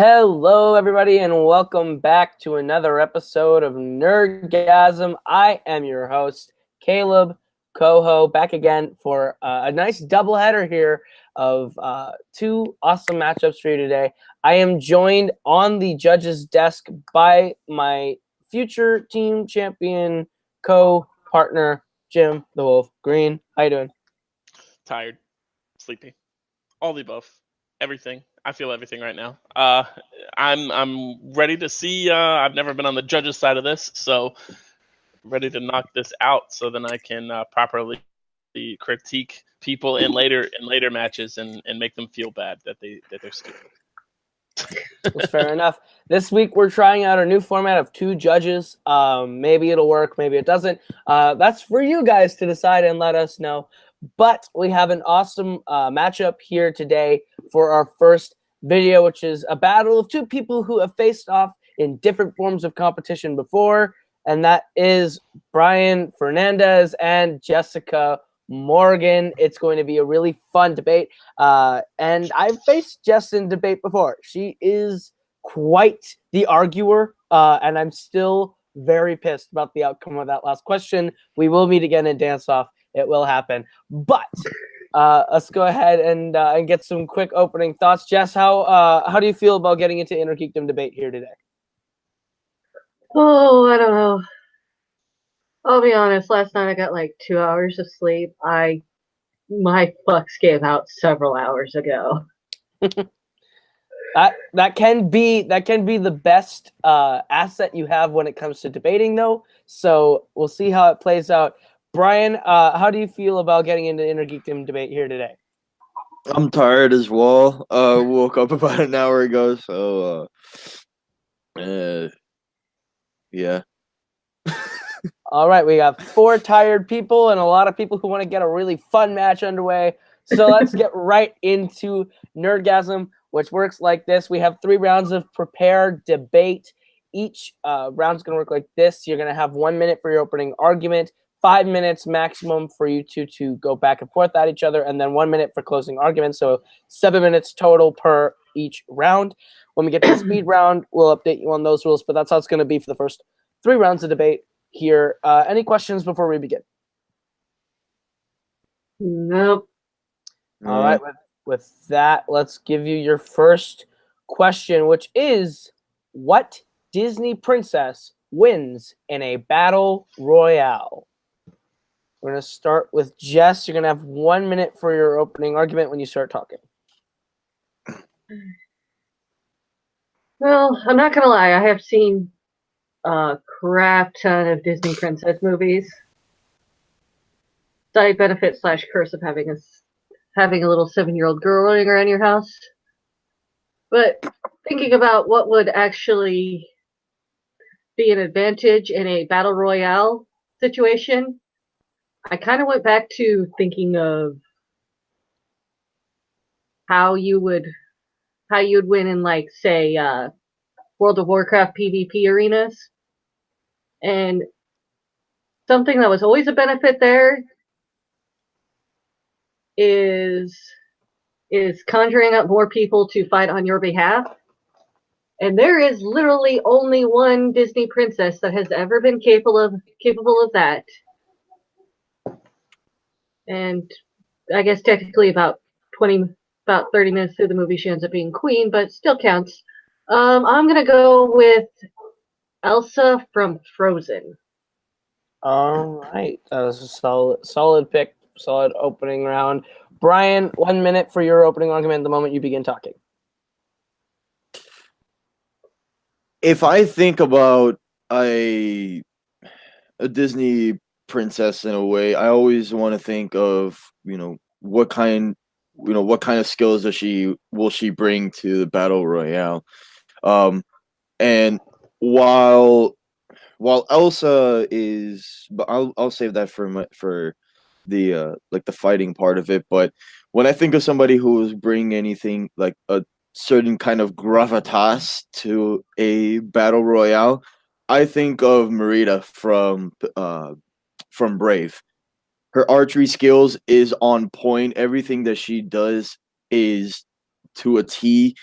Hello, everybody, and welcome back to another episode of Nerdgasm. I am your host, Caleb Coho, back again for a nice doubleheader here of two awesome matchups for you today. I am joined on the judge's desk by my future team champion co-partner, Jim the Wolf Green. How you doing? Tired, sleepy, all the above, everything. I feel everything right now. I'm ready to see. I've never been on the judges' side of this, so ready to knock this out, so then I can properly critique people in later matches and make them feel bad that they're stupid. That's fair enough. This week we're trying out a new format of two judges. Maybe it'll work, maybe it doesn't. That's for you guys to decide and let us know. But we have an awesome matchup here today for our first video, which is a battle of two people who have faced off in different forms of competition before, and that is Brian Fernandez and Jessica Morgan. It's going to be a really fun debate. And I've faced Jess in debate before. She is quite the arguer, and I'm still very pissed about the outcome of that last question. We will meet again in Dance Off. It will happen. But let's go ahead and get some quick opening thoughts. Jess, how do you feel about getting into Inner Geekdom debate here today? Oh, I don't know. I'll be honest, last night I got like 2 hours of sleep. My fucks gave out several hours ago. That can be the best asset you have when it comes to debating, though. So we'll see how it plays out. Brian, how do you feel about getting into Inner Geekdom debate here today? I'm tired as well. Woke up about an hour ago, so yeah. All right, we got 4 tired people and a lot of people who want to get a really fun match underway. So let's get right into Nerdgasm, which works like this. We have 3 rounds of prepared debate. Each round's going to work like this. You're going to have 1 minute for your opening argument, 5 minutes maximum for you two to go back and forth at each other, and then 1 minute for closing arguments. So 7 minutes total per each round. When we get to the speed round, we'll update you on those rules, but that's how it's going to be for the first 3 rounds of debate here. Any questions before we begin? Nope. All right, with that, let's give you your first question, which is, what Disney princess wins in a battle royale? We're going to start with Jess. You're going to have 1 minute for your opening argument when you start talking. Well, I'm not gonna lie, I have seen a crap ton of Disney princess movies. Side benefit / curse of having a little 7-year-old girl running around your house. But thinking about what would actually be an advantage in a battle royale situation, I kind of went back to thinking of how you would win in, like, say, World of Warcraft PvP arenas. And something that was always a benefit there is conjuring up more people to fight on your behalf. And there is literally only one Disney princess that has ever been capable of that. And I guess technically about 30 minutes through the movie she ends up being queen, but still counts. I'm gonna go with Elsa from Frozen. All right, that was a solid pick, solid opening round. Brian, 1 minute for your opening argument the moment you begin talking. If I think about a Disney princess in a way, I always want to think of, what kind of skills will she bring to the battle royale. And while Elsa is, but I'll save that for the like the fighting part of it. But when I think of somebody who is bringing anything like a certain kind of gravitas to a battle royale, I think of Merida from Brave. Her archery skills is on point. Everything that she does is to a T.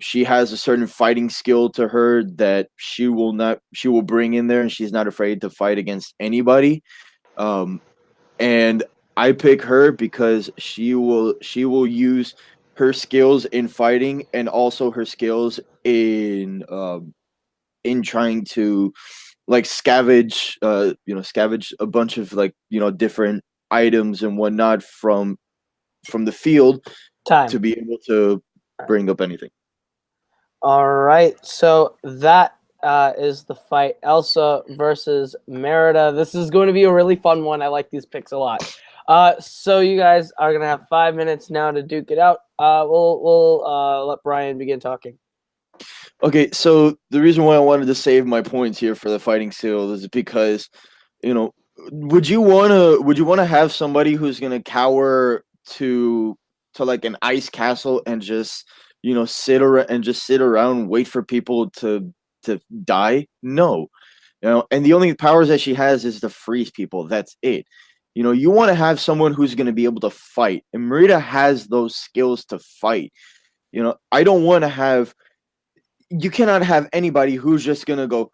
She has a certain fighting skill to her that she will bring in there, and she's not afraid to fight against anybody. And I pick her because she will use her skills in fighting and also her skills in trying to like scavenge a bunch of like different items and whatnot from the field Time. to be able to bring up anything. All right, so that is the fight. Elsa versus Merida. This is going to be a really fun one. I like these picks a lot. So you guys are gonna have 5 minutes now to duke it out. We'll let Brian begin talking. Okay, so the reason why I wanted to save my points here for the fighting seal is because, would you wanna have somebody who's gonna cower to like an ice castle and just sit around wait for people to die? No, and the only powers that she has is to freeze people. That's it. You want to have someone who's going to be able to fight, and Marita has those skills to fight. I don't want to have. You cannot have anybody who's just gonna go,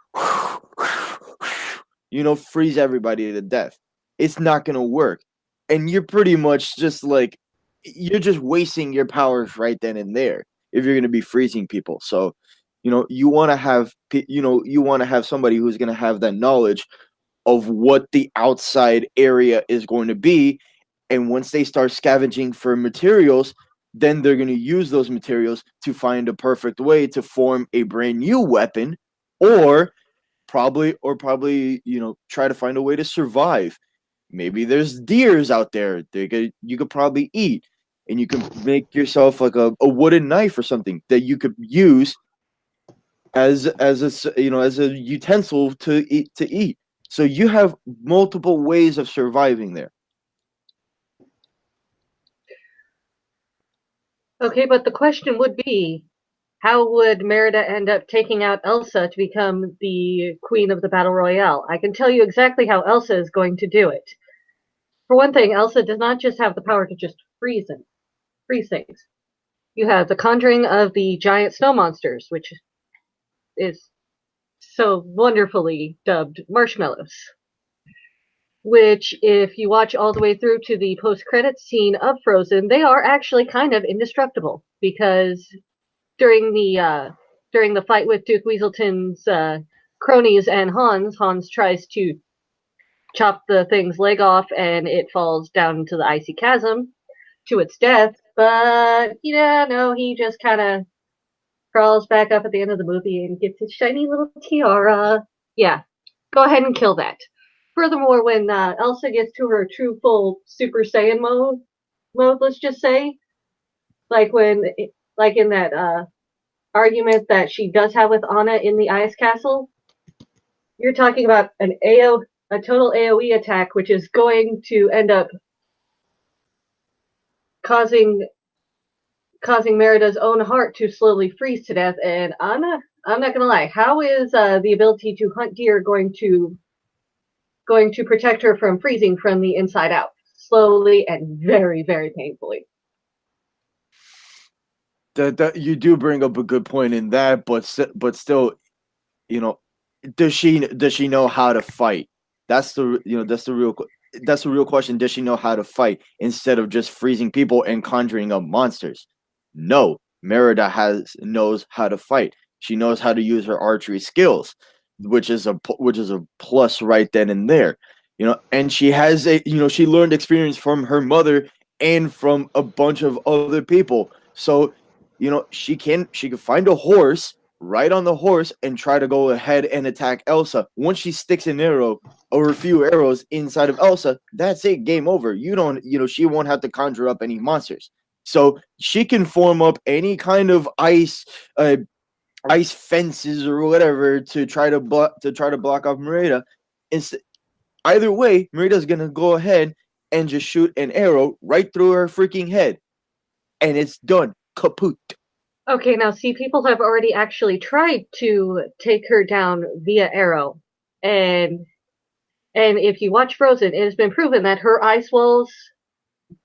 freeze everybody to death. It's not gonna work, and you're pretty much just like you're just wasting your powers right then and there if you're gonna be freezing people. So, you want to have somebody who's gonna have that knowledge of what the outside area is going to be, and once they start scavenging for materials, then they're going to use those materials to find a perfect way to form a brand new weapon, or probably try to find a way to survive. Maybe there's deers out there you could probably eat, and you can make yourself like a wooden knife or something that you could use as a utensil to eat. So you have multiple ways of surviving there. Okay, but the question would be, how would Merida end up taking out Elsa to become the queen of the Battle Royale? I can tell you exactly how Elsa is going to do it. For one thing, Elsa does not just have the power to just freeze things. You have the conjuring of the giant snow monsters, which is so wonderfully dubbed marshmallows. Which, if you watch all the way through to the post-credits scene of Frozen, they are actually kind of indestructible, because during the fight with Duke Weaselton's cronies and Hans tries to chop the thing's leg off, and it falls down into the icy chasm to its death. But no, he just kind of crawls back up at the end of the movie and gets his shiny little tiara. Yeah, go ahead and kill that. Furthermore, when Elsa gets to her true full Super Saiyan mode, let's just say, like in that argument that she does have with Anna in the ice castle, you're talking about a total AoE attack, which is going to end up causing Merida's own heart to slowly freeze to death. And I'm not gonna lie, how is the ability to hunt deer going to protect her from freezing from the inside out, slowly and very, very painfully? That you do bring up a good point in that, but still, does she know how to fight? That's the real question. Does she know how to fight instead of just freezing people and conjuring up monsters? No, Merida knows how to fight. She knows how to use her archery skills, which is a plus right then and there. And she has she learned experience from her mother and from a bunch of other people. So, she can find a horse, ride on the horse, and try to go ahead and attack Elsa. Once she sticks an arrow or a few arrows inside of Elsa, that's it, game over. She won't have to conjure up any monsters. So she can form up any kind of ice fences or whatever to try to block off Merida. Either way, Merida's gonna go ahead and just shoot an arrow right through her freaking head, and it's done. Kaput. Okay, now see, people have already actually tried to take her down via arrow, and if you watch Frozen, it has been proven that her ice walls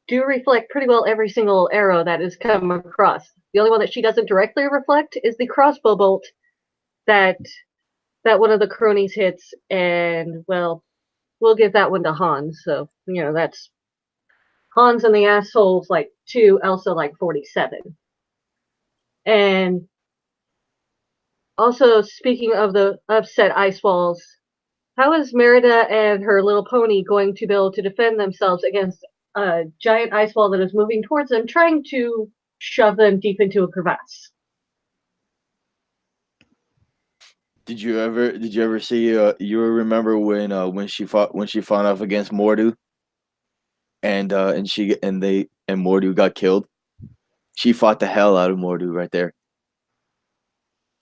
do reflect pretty well every single arrow that has come across. The only one that she doesn't directly reflect is the crossbow bolt that one of the cronies hits, and well, we'll give that one to Hans. So that's Hans and the assholes like 2, Elsa like 47. And also, speaking of the upset ice walls, how is Merida and her little pony going to be able to defend themselves against a giant ice wall that is moving towards them, trying to shove them deep into a crevasse? Did you ever see you remember when she fought off against Mordu and Mordu got killed? She fought the hell out of Mordu right there.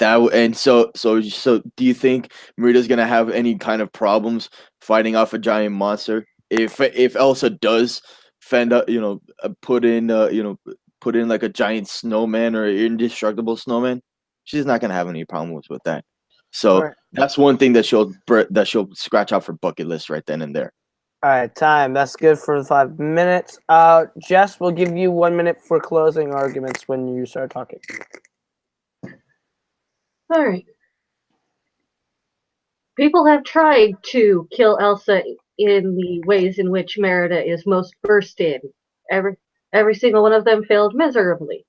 So do you think Merida's gonna have any kind of problems fighting off a giant monster if Elsa does put in like a giant snowman or indestructible snowman? She's not gonna have any problems with that. So right. That's one thing that she'll scratch off her bucket list right then and there. All right, time. That's good for 5 minutes. Jess, we'll give you 1 minute for closing arguments when you start talking. All right. People have tried to kill Elsa in the ways in which Merida is most versed in. Every single one of them failed miserably.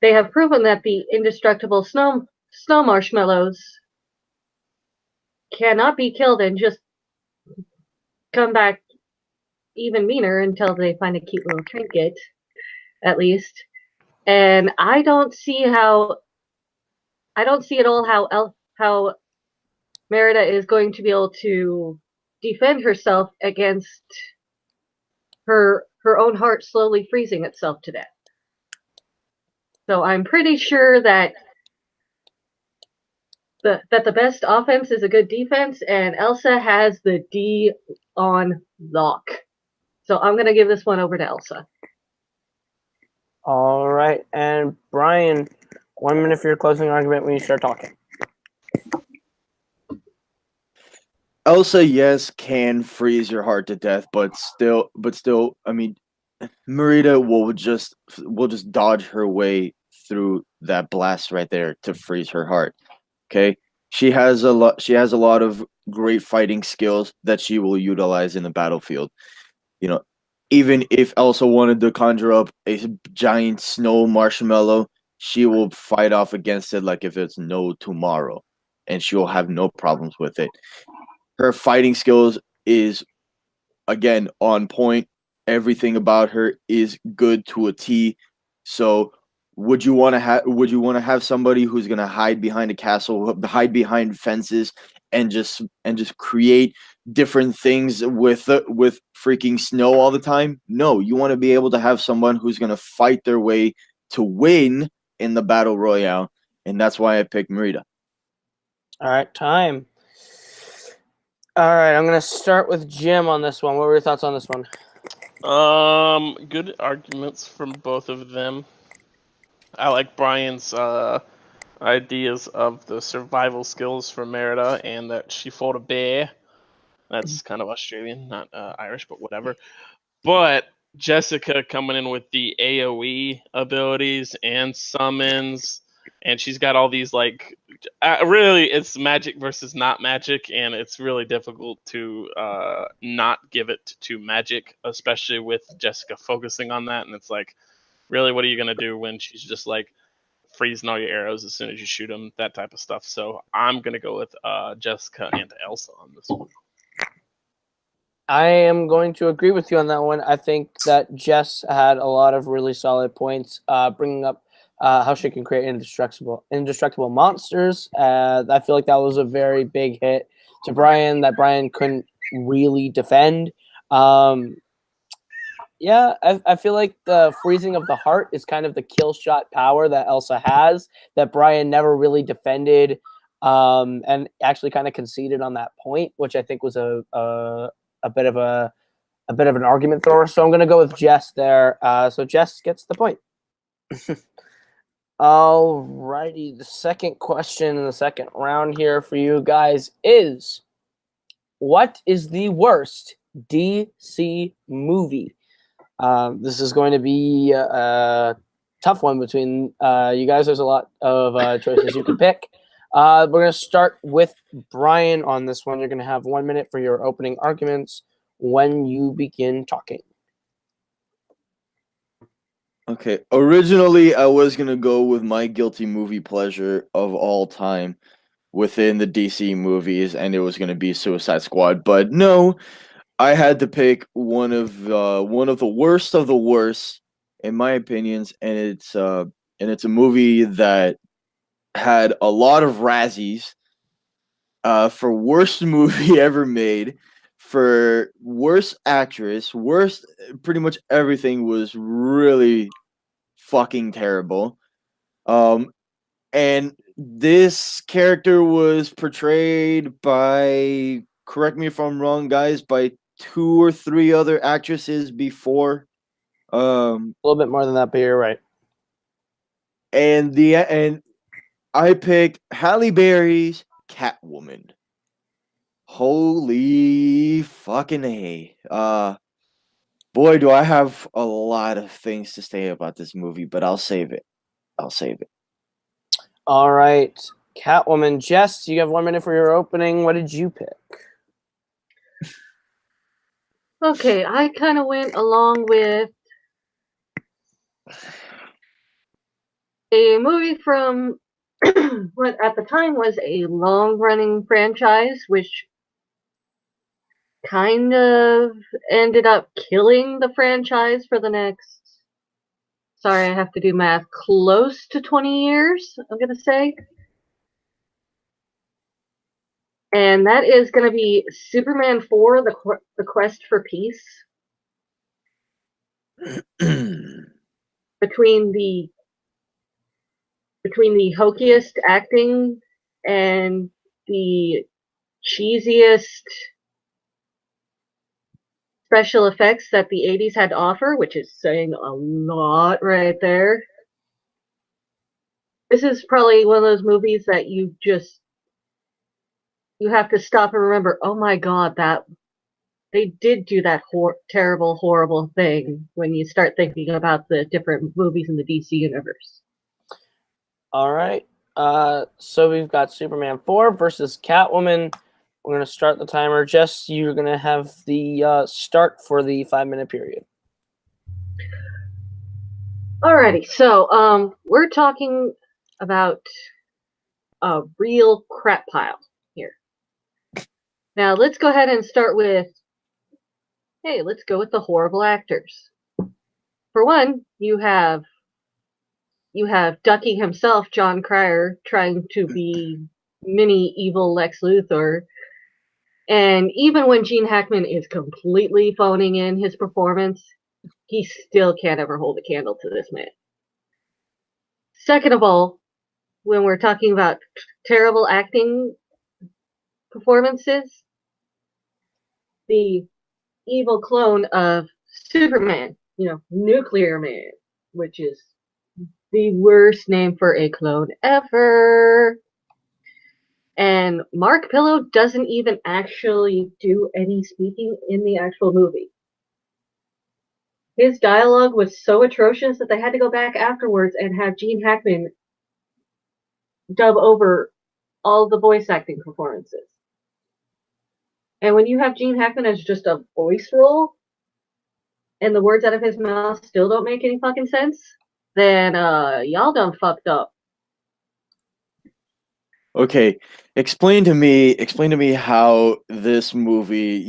They have proven that the indestructible snow marshmallows cannot be killed and just come back even meaner until they find a cute little trinket, at least. And I don't see at all how Merida is going to be able to defend herself against her own heart slowly freezing itself to death. So I'm pretty sure that the best offense is a good defense, and Elsa has the D on lock. So I'm going to give this one over to Elsa. All right, and Brian, 1 minute for your closing argument when you start talking. Elsa, yes, can freeze your heart to death, but still, I mean, Merida will just dodge her way through that blast right there to freeze her heart. Okay, she has a lot of great fighting skills that she will utilize in the battlefield. Even if Elsa wanted to conjure up a giant snow marshmallow, she will fight off against it like if it's no tomorrow, and she will have no problems with it. Her fighting skills is, again, on point. Everything about her is good to a T. So would you want to have somebody who's going to hide behind a castle, hide behind fences, and just create different things with freaking snow all the time? No, you want to be able to have someone who's going to fight their way to win in the battle royale, and that's why I picked Merida. All right, time. All right, I'm going to start with Jim on this one. What were your thoughts on this one? Good arguments from both of them. I like Brian's ideas of the survival skills for Merida and that she fought a bear. That's kind of Australian, not Irish, but whatever. But Jessica coming in with the AoE abilities and summons, and she's got all these really it's magic versus not magic, and it's really difficult to not give it to magic, especially with Jessica focusing on that. And it's like, really, what are you gonna do when she's just like freezing all your arrows as soon as you shoot them, that type of stuff. So I'm gonna go with Jessica and Elsa on this one. I am going to agree with you on that one. I think that Jess had a lot of really solid points, bringing up how she can create indestructible monsters. I feel like that was a very big hit to Brian that Brian couldn't really defend. Yeah, I feel like the freezing of the heart is kind of the kill shot power that Elsa has that Brian never really defended, and actually kind of conceded on that point, which I think was a bit of an argument thrower. So I'm going to go with Jess there. So Jess gets the point. Alrighty, the second question in the second round here for you guys is, what is the worst DC movie. This is going to be a tough one between you guys. There's a lot of choices you can pick. We're going to start with Brian on this one. You're going to have 1 minute for your opening arguments when you begin talking. Okay. Originally, I was gonna go with my guilty movie pleasure of all time within the DC movies, and it was gonna be Suicide Squad. But no, I had to pick one of the worst, in my opinions, and it's a movie that had a lot of Razzies for worst movie ever made, for worst actress, worst pretty much everything was really fucking terrible. And this character was portrayed by, correct me if I'm wrong, guys, by 2 or 3 other actresses before. A little bit more than that, but you're right. And I picked Halle Berry's Catwoman. Holy fucking A. Boy, do I have a lot of things to say about this movie, but I'll save it. All right. Catwoman. Jess, you have 1 minute for your opening. What did you pick? Okay, I kind of went along with a movie from what at the time was a long-running franchise, which kind of ended up killing the franchise for the next, sorry, I have to do math, close to 20 years, I'm going to say. And that is going to be Superman 4, The Quest for Peace. Between the hokiest acting and the cheesiest special effects that the 80s had to offer, which is saying a lot right there. This is probably one of those movies that you have to stop and remember, oh my god, that they did do that terrible, horrible thing when you start thinking about the different movies in the DC universe. All right. So we've got Superman 4 versus Catwoman. We're going to start the timer. Jess, you're going to have the start for the 5 minute period. Alrighty, so we're talking about a real crap pile here. Now let's go ahead and start with, hey, let's go with the horrible actors. For one, you have Ducky himself, John Cryer, trying to be mini evil Lex Luthor. And even when Gene Hackman is completely phoning in his performance, he still can't ever hold a candle to this man. Second of all, when we're talking about terrible acting performances, the evil clone of Superman, Nuclear Man, which is the worst name for a clone ever. And Mark Pillow doesn't even actually do any speaking in the actual movie. His dialogue was so atrocious that they had to go back afterwards and have Gene Hackman dub over all the voice acting performances. And when you have Gene Hackman as just a voice role, and the words out of his mouth still don't make any fucking sense, then y'all done fucked up. Okay, explain to me how this movie,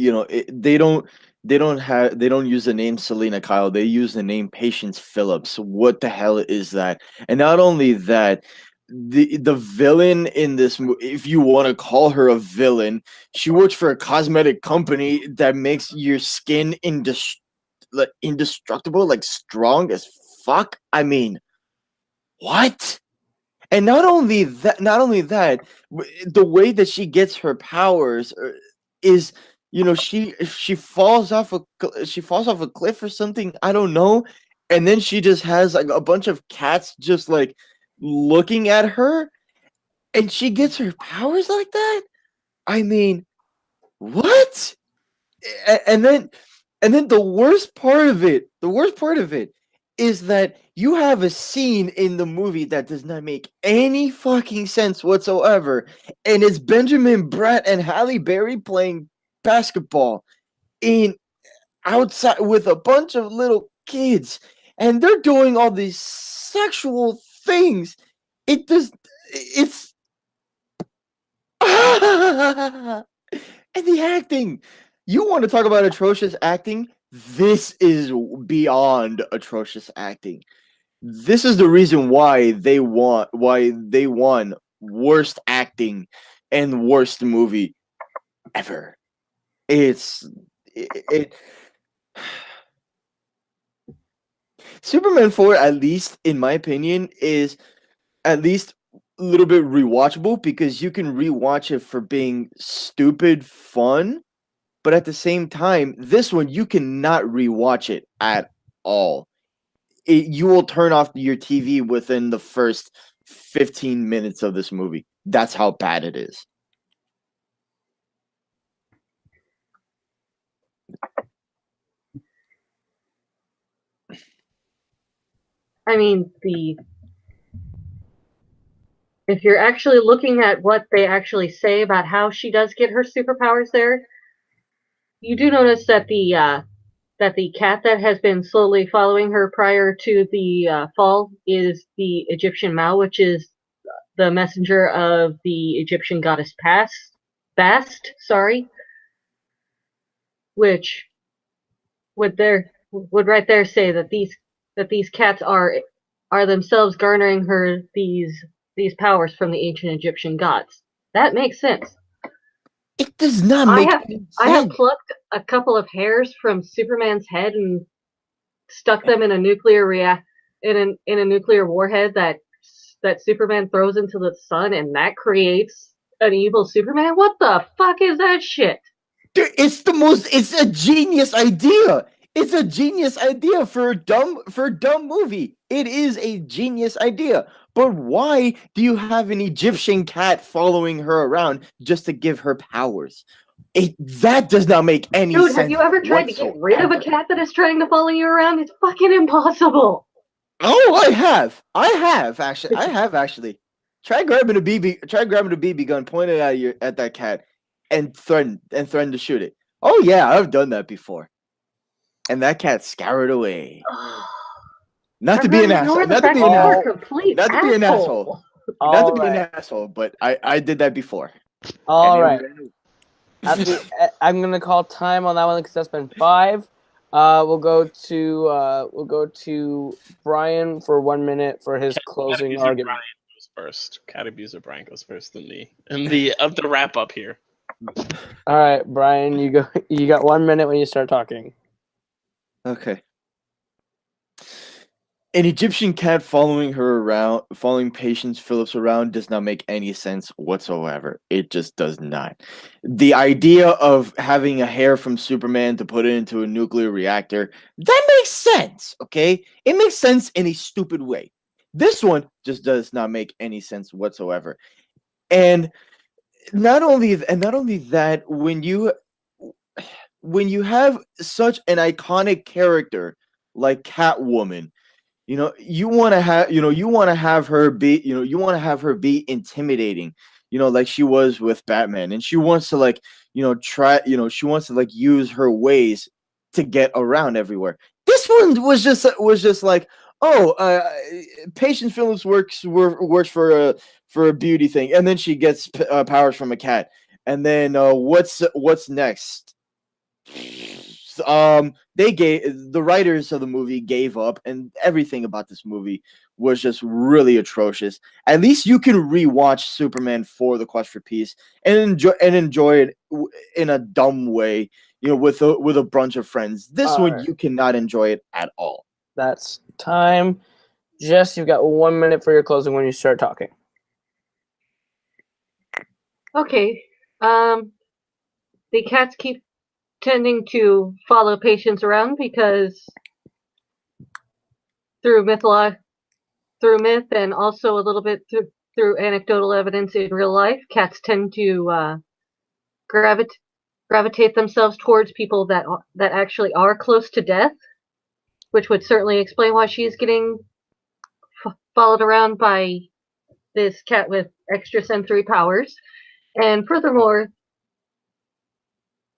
they don't use the name Selena Kyle, they use the name Patience Phillips. What the hell is that? And not only that, the villain in this movie, if you want to call her a villain, she works for a cosmetic company that makes your skin indestructible, like strong as fuck. I mean, what? And not only that, the way that she gets her powers is, she falls off a cliff or something, I don't know, and then she just has like a bunch of cats just like looking at her, and she gets her powers like that. I mean, what? and then the worst part of it, is that you have a scene in the movie that does not make any fucking sense whatsoever, and it's Benjamin Bratt and Halle Berry playing basketball in outside with a bunch of little kids, and they're doing all these sexual things. It's and the acting. You want to talk about atrocious acting? This is beyond atrocious acting. This is the reason why they won worst acting and worst movie ever. It Superman 4, at least in my opinion, is at least a little bit rewatchable because you can rewatch it for being stupid fun, but at the same time, this one you cannot rewatch it at all. You will turn off your TV within the first 15 minutes of this movie. That's how bad it is. I mean, if you're actually looking at what they actually say about how she does get her superpowers there, you do notice that the cat that has been slowly following her prior to the fall is the Egyptian Mao, which is the messenger of the Egyptian goddess Bast, which would right there say that these cats are themselves garnering her these powers from the ancient Egyptian gods. That makes sense. It does not make any sense. I have plucked a couple of hairs from Superman's head and stuck them in a nuclear in a nuclear warhead that Superman throws into the sun, and that creates an evil Superman. What the fuck is that shit? Dude, it's a genius idea. It's a genius idea for a dumb movie. It is a genius idea. But why do you have an Egyptian cat following her around just to give her powers? That does not make any sense. Dude, have you ever tried to get rid of a cat that is trying to follow you around? It's fucking impossible. Oh, I have actually. Try grabbing a BB gun, point it at that cat, and threaten to shoot it. Oh yeah, I've done that before. And that cat scoured away. Not to be an asshole. Not to be an asshole, but I did that before. All right. I'm gonna call time on that one because that's been 5. We'll go to Brian for 1 minute for his closing argument. Brian goes first. Cat abuser Brian goes first than me. And the wrap up here. All right, Brian, you go. You got 1 minute when you start talking. Okay. An Egyptian cat following Patience Phillips around does not make any sense whatsoever. It just does not. The idea of having a hair from Superman to put it into a nuclear reactor, that makes sense, okay? It makes sense in a stupid way. This one just does not make any sense whatsoever. And not only that, when you have such an iconic character like Catwoman, you want to have her be intimidating, like she was with Batman, and she wants to use her ways to get around everywhere. This one was just like, Patience Phillips works for a beauty thing, and then she gets powers from a cat, and then what's next? The writers of the movie gave up, and everything about this movie was just really atrocious. At least you can rewatch Superman 4: The Quest for Peace and enjoy it in a dumb way, with a bunch of friends. This one you cannot enjoy it at all. That's time. Jess, you've got 1 minute for your closing when you start talking. Okay. The cats keep tending to follow Patience around because through myth and also a little bit through anecdotal evidence in real life, cats tend to gravitate gravitate themselves towards people that actually are close to death, which would certainly explain why she's getting followed around by this cat with extrasensory powers. And furthermore,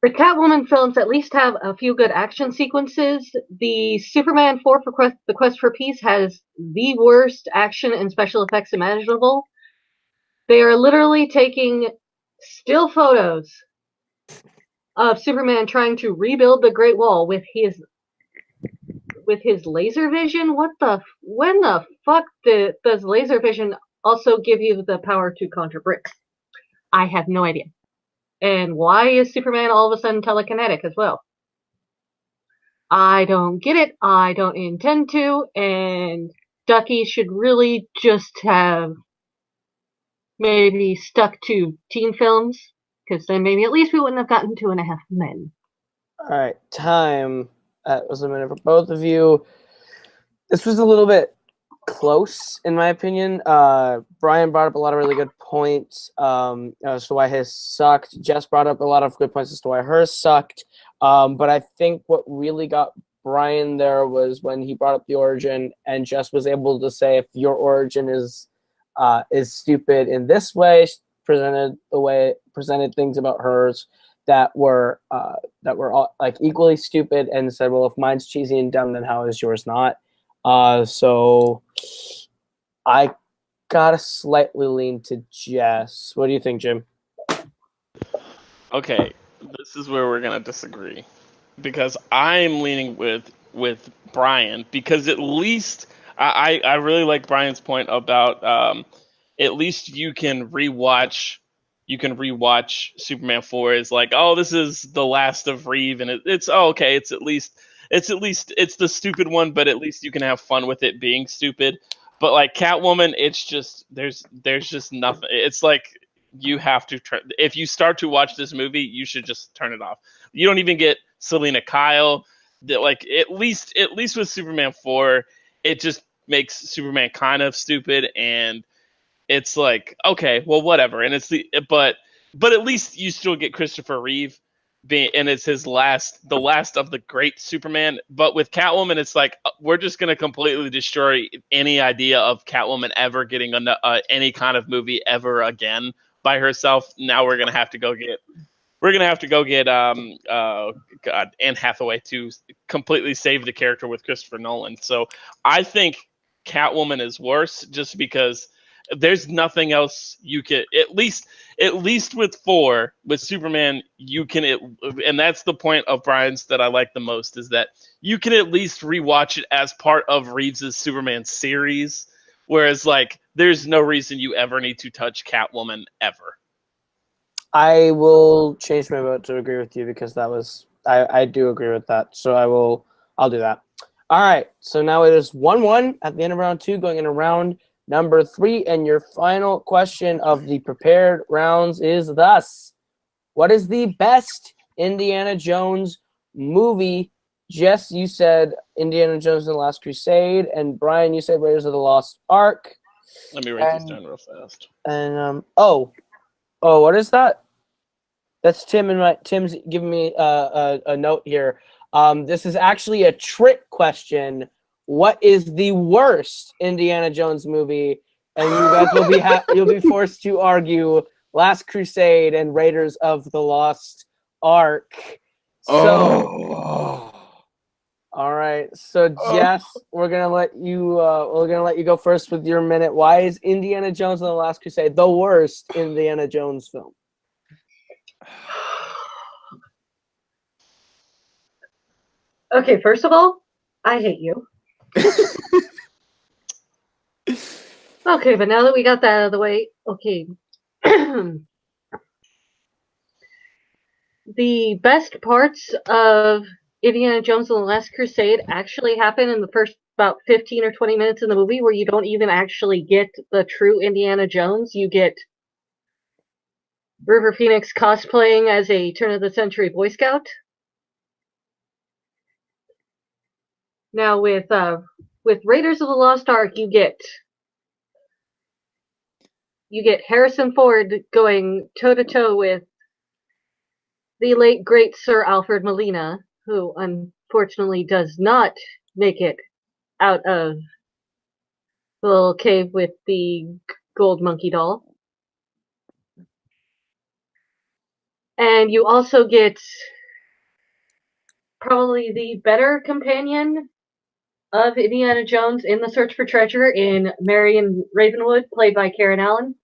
the Catwoman films at least have a few good action sequences. The Superman 4 for The Quest for Peace has the worst action and special effects imaginable. They are literally taking still photos of Superman trying to rebuild the Great Wall with his laser vision. When the fuck does laser vision also give you the power to conjure bricks? I have no idea. And why is Superman all of a sudden telekinetic as well? I don't get it. I don't intend to. And Ducky should really just have maybe stuck to teen films, because then maybe at least we wouldn't have gotten 2.5 Men. All right, time. That was a minute for both of you. This was a little bit close, in my opinion. Brian brought up a lot of really good points as to why his sucked. Jess brought up a lot of good points as to why hers sucked. But I think what really got Brian there was when he brought up the origin, and Jess was able to say, if your origin is stupid in this way, presented things about hers that were all, like, equally stupid, and said, well, if mine's cheesy and dumb, then how is yours not? So I gotta slightly lean to Jess. What do you think, Jim? Okay, this is where we're gonna disagree, because I'm leaning with Brian, because at least I really like Brian's point about at least you can rewatch Superman 4 as like, oh, this is the last of Reeve, and it's okay, it's the stupid one, but at least you can have fun with it being stupid. But like Catwoman, it's just there's just nothing. It's like you have to if you start to watch this movie, you should just turn it off. You don't even get Selena Kyle. Like at least with Superman 4, it just makes Superman kind of stupid, and it's like, okay, well, whatever. And but at least you still get Christopher Reeve and it's the last of the great Superman. But with Catwoman, it's like, we're just going to completely destroy any idea of Catwoman ever getting any kind of movie ever again by herself. Now we're going to have to go get Anne Hathaway to completely save the character with Christopher Nolan. So I think Catwoman is worse, just because there's nothing else you can, at least with 4, with Superman, you can, and that's the point of Brian's that I like the most, is that you can at least rewatch it as part of Reeves' Superman series, whereas like there's no reason you ever need to touch Catwoman ever. I will change my vote to agree with you, because that was I do agree with that. So I'll do that. All right. So now it is 1-1 at the end of round 2, going into round number 3, and your final question of the prepared rounds is thus: what is the best Indiana Jones movie? Jess, you said Indiana Jones and the Last Crusade, and Brian, you said Raiders of the Lost Ark. Let me write these down real fast. And what is that? That's Tim, and Tim's giving me a note here. This is actually a trick question. What is the worst Indiana Jones movie? And you guys will be you'll be forced to argue Last Crusade and Raiders of the Lost Ark. So, all right. So Jess, we're gonna let you go first with your minute. Why is Indiana Jones and the Last Crusade the worst Indiana Jones film? Okay, first of all, I hate you. Okay, but now that we got that out of the way, okay. The best parts of Indiana Jones and the Last Crusade actually happen in the first about 15 or 20 minutes in the movie, where you don't even actually get the true Indiana Jones. You get River Phoenix cosplaying as a turn-of-the-century Boy Scout. Now with Raiders of the Lost Ark, you get Harrison Ford going toe-to-toe with the late great Sir Alfred Molina, who unfortunately does not make it out of the little cave with the gold monkey doll. And you also get probably the better companion of Indiana Jones in the Search for Treasure in Marion Ravenwood, played by Karen Allen.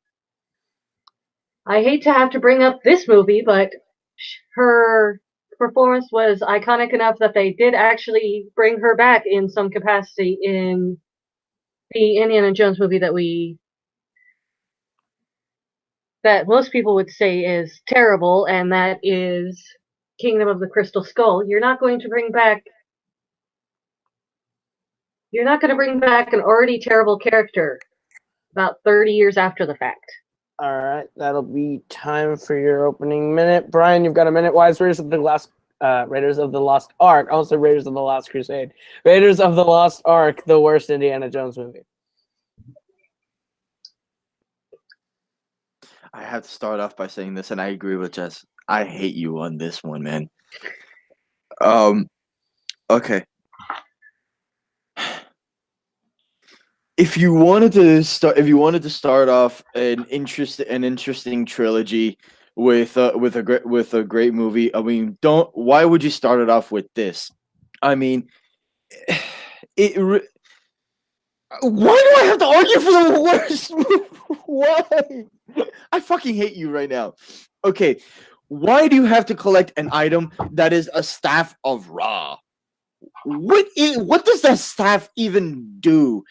I hate to have to bring up this movie, but her performance was iconic enough that they did actually bring her back in some capacity in the Indiana Jones movie that most people would say is terrible, and that is Kingdom of the Crystal Skull. You're not going to bring back an already terrible character about 30 years after the fact. All right, that'll be time for your opening minute. Brian, you've got a minute. Why is Raiders of the Lost Ark, also Raiders of the Lost Crusade, Raiders of the Lost Ark, the worst Indiana Jones movie? I have to start off by saying this, and I agree with Jess. I hate you on this one, man. Okay. If you wanted to start off an interesting trilogy with a great movie, I mean, why would you start it off with this? I mean, why do I have to argue for the worst? Why? I fucking hate you right now. Okay, why do you have to collect an item that is a staff of Ra? What does that staff even do?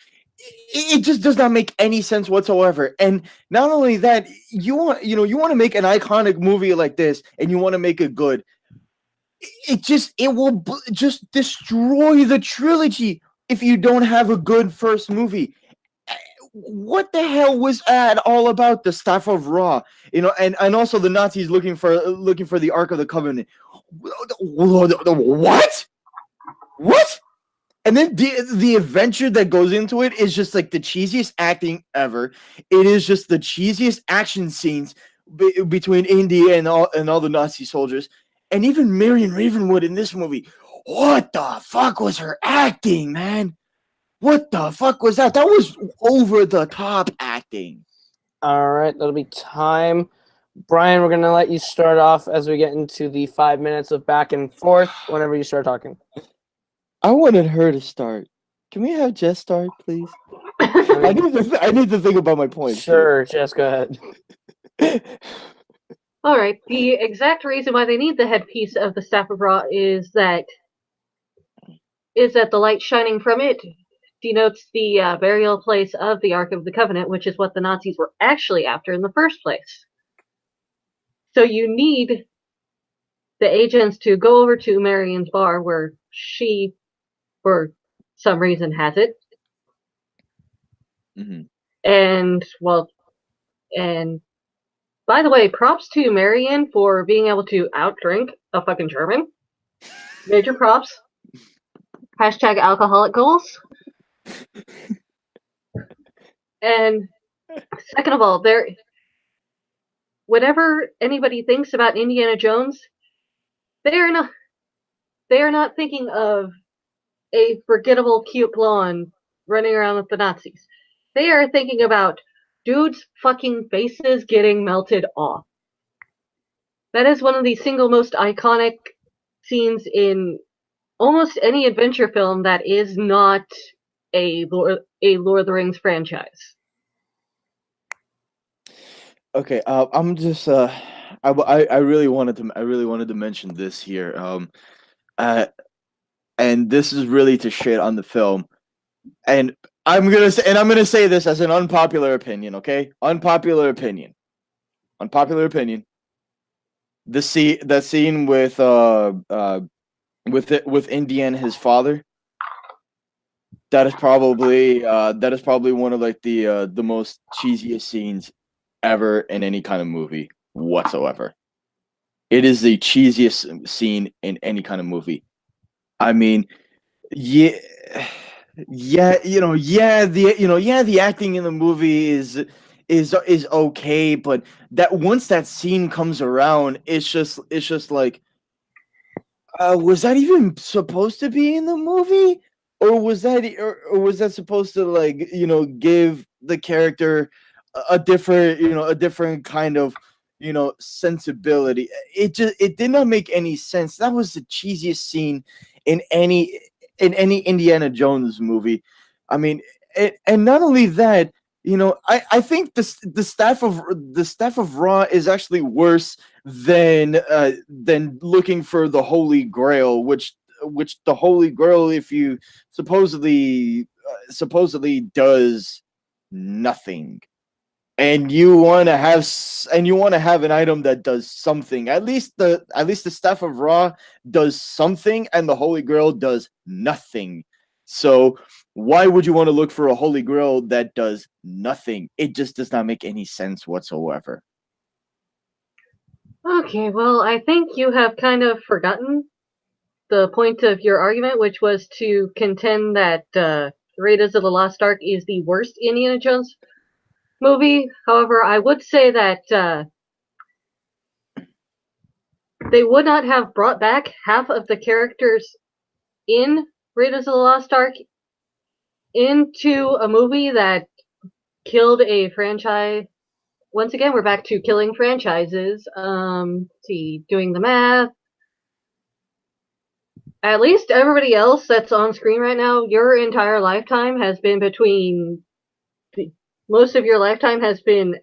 It just does not make any sense whatsoever. And not only that, you want to make an iconic movie like this, and you want to make it good. It will just destroy the trilogy if you don't have a good first movie. What the hell was that all about? The Staff of Ra, and also the Nazis looking for the Ark of the Covenant. What? And then the adventure that goes into it is just like the cheesiest acting ever. It is just the cheesiest action scenes between Indy and all the Nazi soldiers, and even Marion Ravenwood in this movie. What the fuck was her acting, man? What the fuck was that? That was over the top acting. All right, that'll be time. Brian, we're going to let you start off as we get into the 5 minutes of back and forth whenever you start talking. I wanted her to start. Can we have Jess start, please? I need to think about my point. Sure, Jess, go ahead. All right. The exact reason why they need the headpiece of the Staff of Ra is that the light shining from it denotes the burial place of the Ark of the Covenant, which is what the Nazis were actually after in the first place. So you need the agents to go over to Marion's bar, where she, for some reason, has it. Mm-hmm. And by the way, props to Marion for being able to outdrink a fucking German. Major props. Hashtag alcoholic goals. And second of all, whenever anybody thinks about Indiana Jones, they are not thinking of a forgettable cute blonde running around with the Nazis. They are thinking about dudes' fucking faces getting melted off. That is one of the single most iconic scenes in almost any adventure film that is not a Lord of the Rings franchise. Okay, I'm just I really wanted to mention this here. And this is really to shit on the film. And I'm gonna say this as an unpopular opinion, okay? Unpopular opinion. That scene with Indy and his father. That is probably one of like the most cheesiest scenes ever in any kind of movie whatsoever. It is the cheesiest scene in any kind of movie. I mean, the acting in the movie is is okay, but that once that scene comes around, it's just like, was that even supposed to be in the movie, or was that supposed to, like, give the character a different, a different kind of, sensibility? It did not make any sense. That was the cheesiest scene in any Indiana Jones movie. I mean, and not only that, I think the staff of Ra is actually worse than looking for the Holy Grail, which the Holy Grail, if you supposedly does nothing, and you want to have an item that does something. At least the staff of Ra does something, and the Holy Grail does nothing. So why would you want to look for a Holy Grail that does nothing? It just does not make any sense whatsoever. Okay, well, I think you have kind of forgotten the point of your argument, which was to contend that Raiders of the Lost Ark is the worst Indiana Jones movie. However, I would say that they would not have brought back half of the characters in Raiders of the Lost Ark into a movie that killed a franchise. Once again, we're back to killing franchises. Doing the math. At least everybody else that's on screen right now, your entire lifetime has been most of your lifetime has been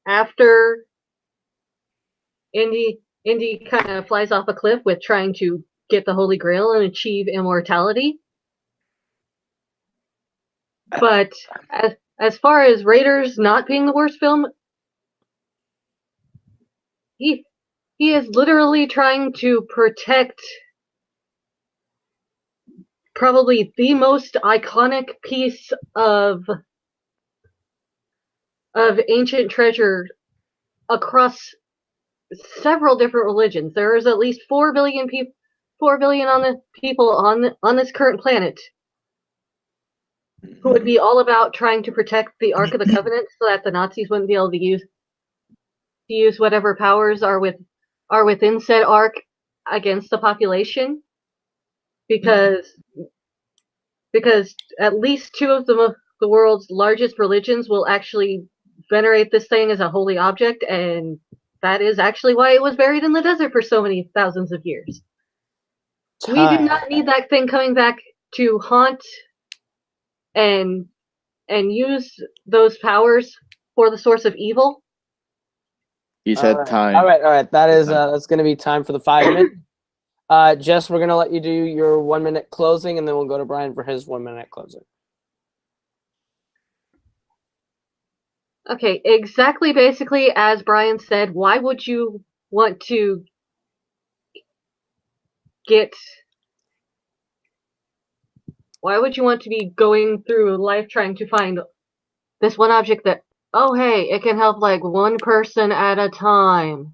after Indy kind of flies off a cliff with trying to get the Holy Grail and achieve immortality. But as far as Raiders not being the worst film, he is literally trying to protect probably the most iconic piece of ancient treasure across several different religions. There is at least 4 billion people on this current planet who would be all about trying to protect the Ark of the Covenant so that the Nazis wouldn't be able to use whatever powers are within said Ark against the population, because at least two of the world's largest religions will actually venerate this thing as a holy object, and that is actually why it was buried in the desert for so many thousands of years. We do not need that thing coming back to haunt and use those powers for the source of evil. He's had time. All right. That's going to be time for the 5 minutes. Jess, we're going to let you do your 1 minute closing, and then we'll go to Brian for his 1 minute closing. Okay, exactly. Basically, as Brian said, why would you want to be going through life trying to find this one object that, oh hey, it can help like one person at a time,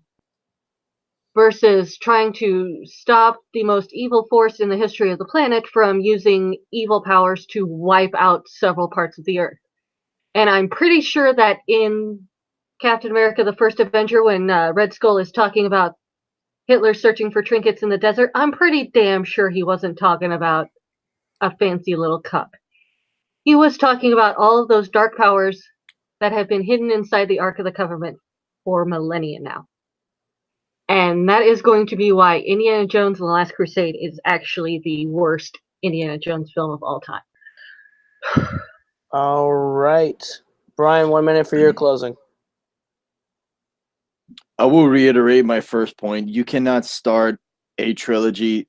versus trying to stop the most evil force in the history of the planet from using evil powers to wipe out several parts of the earth? And I'm pretty sure that in Captain America, the First Avenger, when Red Skull is talking about Hitler searching for trinkets in the desert, I'm pretty damn sure he wasn't talking about a fancy little cup. He was talking about all of those dark powers that have been hidden inside the Ark of the Covenant for millennia now. And that is going to be why Indiana Jones and the Last Crusade is actually the worst Indiana Jones film of all time. All right. Brian, 1 minute for your closing. I will reiterate my first point. You cannot start a trilogy,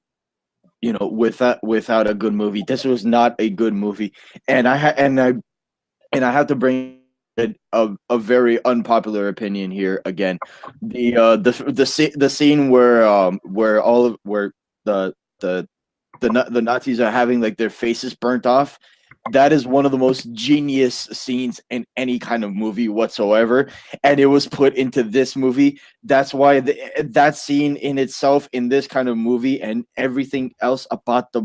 without a good movie. This was not a good movie, and I have to bring a very unpopular opinion here again. The scene where the Nazis are having like their faces burnt off. That is one of the most genius scenes in any kind of movie whatsoever, and it was put into this movie. That's why that scene in itself in this kind of movie and everything else about the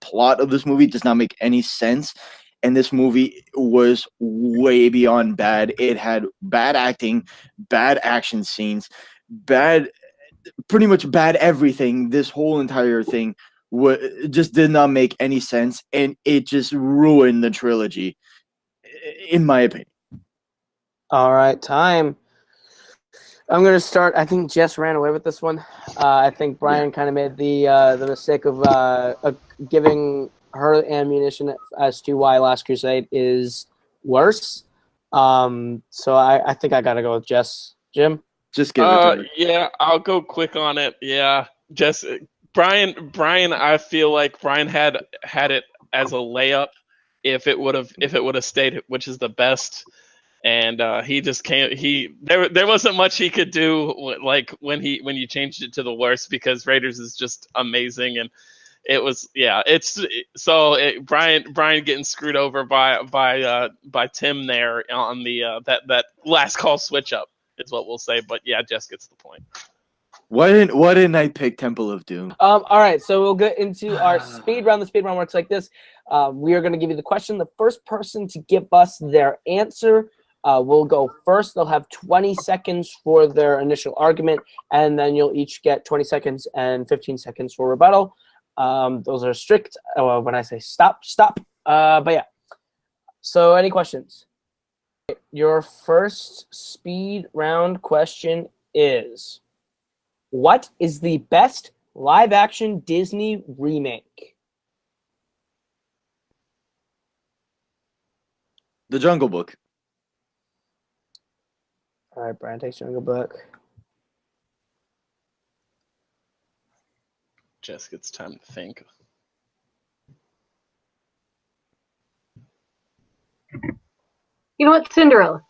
plot of this movie does not make any sense. and this movie was way beyond bad. It had bad acting, bad action scenes, pretty much bad everything. This whole entire thing just did not make any sense, and it just ruined the trilogy, in my opinion. All right, time. I'm going to start. I think Jess ran away with this one. I think Brian kind of made the mistake of giving her ammunition as to why Last Crusade is worse. So I think I got to go with Jess. Jim? Just give it to me. Yeah, I'll go quick on it. Yeah, just Brian. I feel like Brian had it as a layup if it would have stayed, which is the best. And he just can't. There wasn't much he could do, like when you changed it to the worst, because Raiders is just amazing, and it was Brian getting screwed over by Tim there on the that last call switch up is what we'll say. But yeah, Jess gets the point. Why didn't I pick Temple of Doom? All right, so we'll get into our speed round. The speed round works like this. We are going to give you the question. The first person to give us their answer will go first. They'll have 20 seconds for their initial argument, and then you'll each get 20 seconds and 15 seconds for rebuttal. Those are strict. When I say stop. But yeah. So any questions? Your first speed round question is, what is the best live-action Disney remake? The Jungle Book. All right, Brian takes Jungle Book. Jess gets time to think. You know what? Cinderella.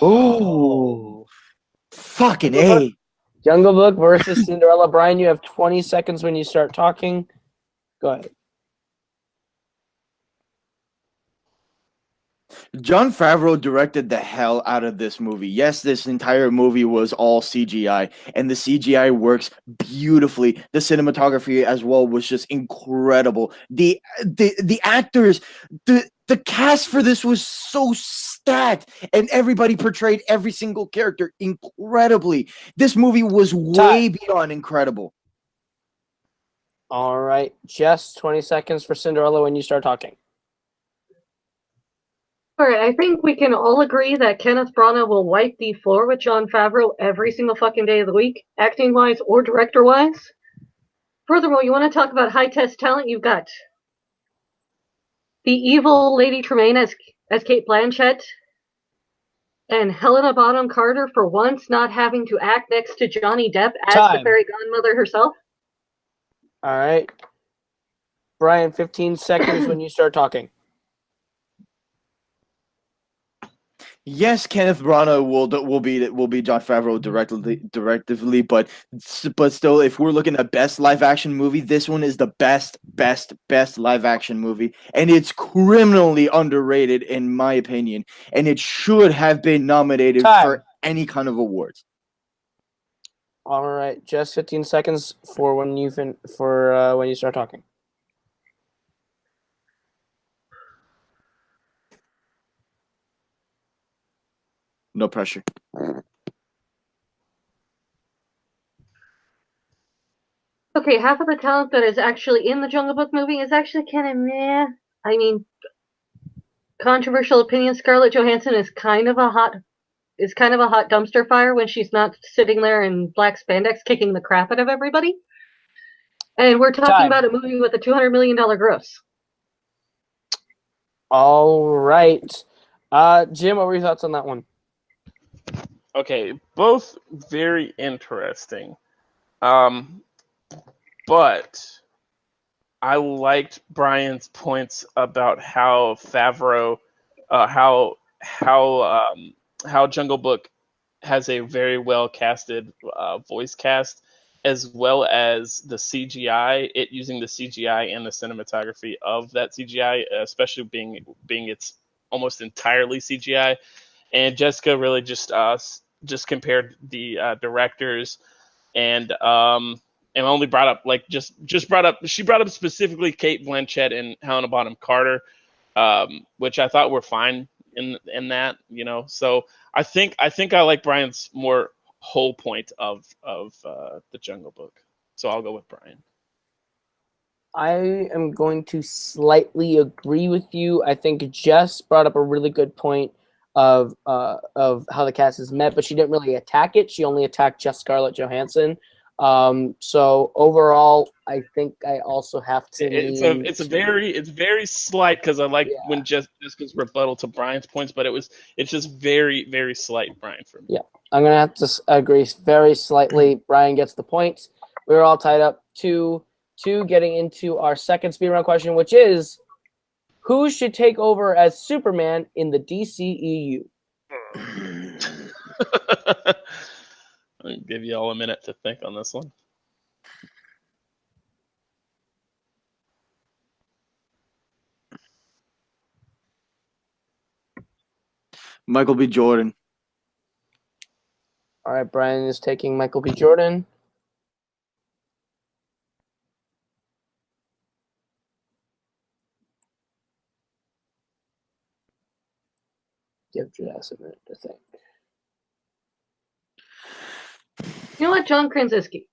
Ooh. Fucking A. Jungle Book versus Cinderella. Brian, you have 20 seconds when you start talking. Go ahead. Jon Favreau directed the hell out of this movie. Yes, this entire movie was all CGI, and the CGI works beautifully. The cinematography as well was just incredible. The actors, the cast for this was so stacked, and everybody portrayed every single character incredibly. This movie was way beyond incredible. All right, Jess, 20 seconds for Cinderella when you start talking. All right, I think we can all agree that Kenneth Branagh will wipe the floor with Jon Favreau every single fucking day of the week, acting-wise or director-wise. Furthermore, you want to talk about high-test talent? You've got the evil Lady Tremaine as Kate Blanchett, and Helena Bonham Carter for once not having to act next to Johnny Depp as the fairy godmother herself. All right. Brian, 15 seconds when you start talking. Yes, Kenneth Branagh will be Jon Favreau directly, but still, if we're looking at best live action movie, this one is the best live action movie, and it's criminally underrated in my opinion, and it should have been nominated for any kind of awards. All right, just 15 seconds for when you when you start talking. No pressure. Okay, half of the talent that is actually in the Jungle Book movie is actually kind of meh. I mean, controversial opinion, Scarlett Johansson is kind of a hot dumpster fire when she's not sitting there in black spandex kicking the crap out of everybody. And we're talking about a movie with a $200 million gross. All right. Jim, what were your thoughts on that one? Okay, both very interesting. But I liked Brian's points about how Favreau, how Jungle Book has a very well casted voice cast, as well as the CGI. It using the CGI and the cinematography of that CGI, especially being it's almost entirely CGI. And Jessica really just compared the directors and only brought up she brought up specifically Kate Blanchett and Helena Bonham Carter. which I thought were fine in that, you know. So I think I like Brian's more whole point of the Jungle Book. So I'll go with Brian. I am going to slightly agree with you. I think Jess brought up a really good point of how the cast is met, but she didn't really attack it. She only attacked just Scarlett Johansson. So overall, I think I also have to lean. It's very slight, because I like Yeah. when Jessica's rebuttal to Brian's points, but it's just very, very slight, Brian, for me. Yeah, I'm gonna have to agree very slightly. Brian gets the points. We're all tied up 2-2. Getting into our second speed round question, which is, who should take over as Superman in the DCEU? I'll give you all a minute to think on this one. Michael B. Jordan. All right, Brian is taking Michael B. Jordan. Give Jess a minute to think. You know what, John Krasinski.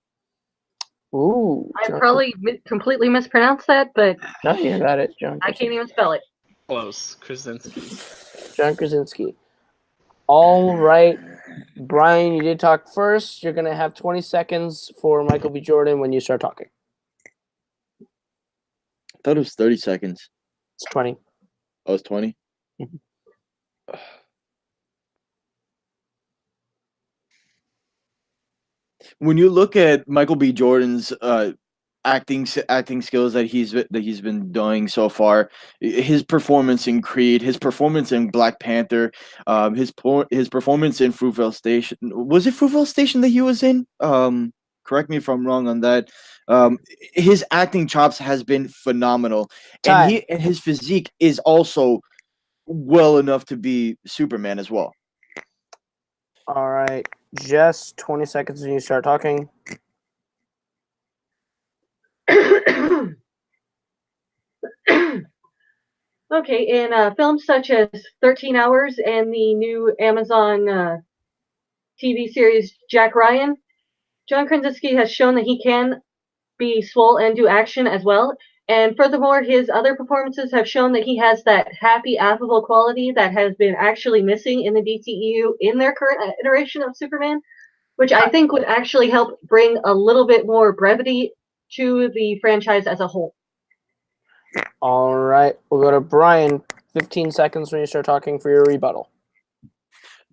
Ooh, I probably completely mispronounced that, but no, you got it, John. I can't even spell it. Close, Krasinski. John Krasinski. All right, Brian, you did talk first. You're gonna have 20 seconds for Michael B. Jordan when you start talking. I thought it was 30 seconds. It's 20. Oh, it's 20? Mhm. When you look at Michael B. Jordan's acting skills that he's been doing so far, his performance in Creed, his performance in Black Panther, his performance in Fruitvale Station. Was it Fruitvale Station that he was in? Correct me if I'm wrong on that. His acting chops has been phenomenal, and his physique is also well enough to be Superman as well. All right, just 20 seconds when you start talking. Okay, in films such as 13 Hours and the new Amazon TV series Jack Ryan, John Krasinski has shown that he can be swole and do action as well. And furthermore, his other performances have shown that he has that happy, affable quality that has been actually missing in the DCEU in their current iteration of Superman, which I think would actually help bring a little bit more brevity to the franchise as a whole. All right, we'll go to Brian. 15 seconds when you start talking for your rebuttal.